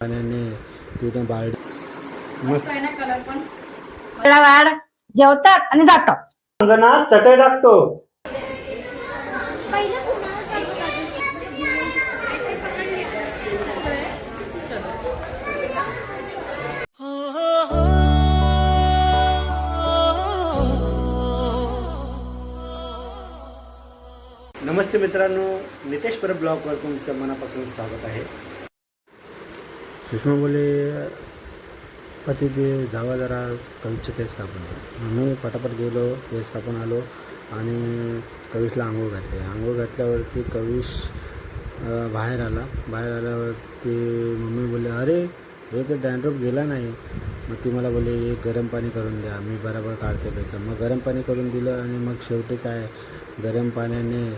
पाण्याने तिथे बाल्टी मस्त आहे ना कलर पण. वाढ जेवतात आणि जातात. अंगणात चटई टाकतो. नमस्ते मित्रांनो, नितेश परब ब्लॉगवर तुमचं मनापासून स्वागत आहे. सुषमा बोले पतिदेव जावा जरा कवीचे केस कापून. मी पटापट गेलो, केस कापून आलो आणि कवीशला आंघोळ घातली. आंघोळ घातल्यावरती कवीश बाहेर आल्यावरती मम्मी बोलले अरे हे तर डॅन्ड्रफ गेला नाही. मग ती मला बोलली एक गरम पाणी करून द्या, मी बरोबर काढते त्याचं. मग गरम पाणी करून दिलं आणि मग शेवटी काय गरम पाण्याने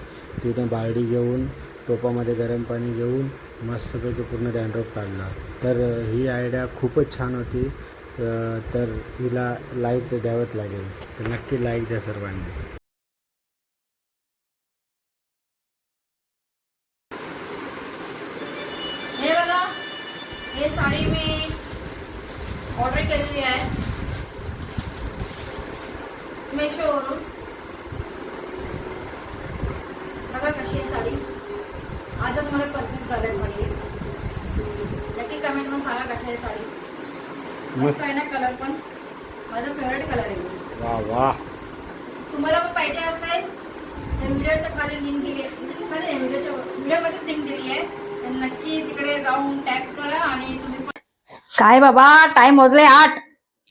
तिथं बाल्टी घेऊन टोपामध्ये गरम पाणी घेऊन मस्तपैकी पूर्ण डॅन्ड्रफ काढला. तर ही आयडिया खूपच छान होती. तर हिला लाईक द्यावंच लागेल. तर नक्की लाईक द्या सर्वांनी. हे बघा, हे साडी मी ऑर्डर केलेली आहे मेशोवरून. बघा कशी आहे साडी. आजच मला परचेस करायला पाहिजे. नक्की कमेंट मध्ये सांगा कशी आहे साडी. मस्त आहे ना कलर पण. माझा फेवरेट कलर आहे. वा वा. तुम्हाला पण पाहिजे असेल तर व्हिडिओच्या खाली लिंक दिली आहे. व्हिडिओमध्ये लिंक दिली आहे. तर नक्की तिकडे जाऊन टॅप करा आणि तुम्ही काय बाबा टाइम मोजले 8.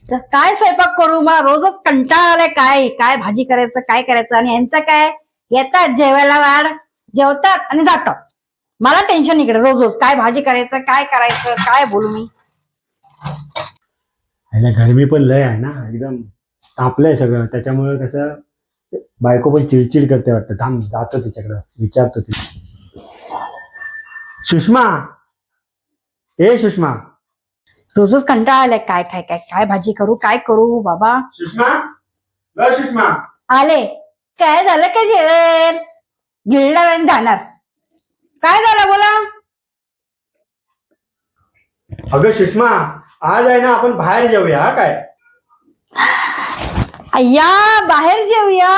तर काय स्वयंपाक करू. मला रोजच कंटाळा आलाय. काय काय भाजी करायचं काय करायचं. आणि यांचं काय येतात जेवायला वाढ जेवतात आणि जातात. मला टेन्शन इकडे रोज रोज काय भाजी करायचं काय करायचं काय बोलू मी. गरमी पण लय आहे ना, एकदम तापलंय सगळं. त्याच्यामुळे कसं बायको पण चिडचिड करते वाटतं. थांब जातो तिच्याकडं, विचारतो ती. सुषमा, ए सुषमा. रोजच कंटाळा आलाय. काय काय काय काय भाजी करू काय करू बाबा. सुषमा, सुषमा आले. काय झालं काय जेवण गिळणार आणि जाणार. काय झालं बोला. अगं सुषमा, आज आहे ना आपण बाहेर जाऊया काय. अय्या बाहेर जेऊया.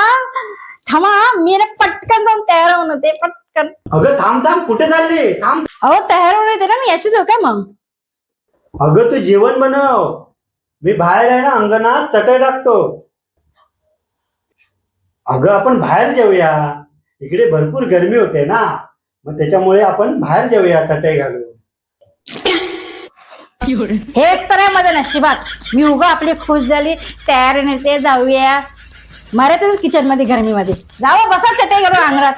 थांबा मी ना पटकन जाऊन तयार होऊन होते पटकन. अगं थांब थांब, कुठे चालली. थांब. अहो तयार होऊन येते ना मी. याची जाऊ काय मग. अगं तू जेवण बनव. मी बाहेर आहे ना अंगणात चटई टाकतो. अगं आपण बाहेर जाऊया. इकडे भरपूर गरमी होते ना, मग त्याच्यामुळे आपण बाहेर जाऊया चटई घालून. हेच तर आहे माझ्या नशिबात. मी उगा आपली खुश झाली तयार नेते जाऊया. मारायचं किचन मध्ये गरमीमध्ये. जावं बसा चटई घालून अंगणात.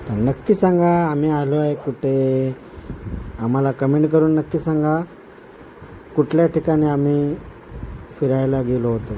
तर नक्की सांगा आम्ही आलो आहे कुठे. आम्हाला कमेंट करून नक्की सांगा कुठल्या ठिकाणी आम्ही फिरायला गेलो होतो.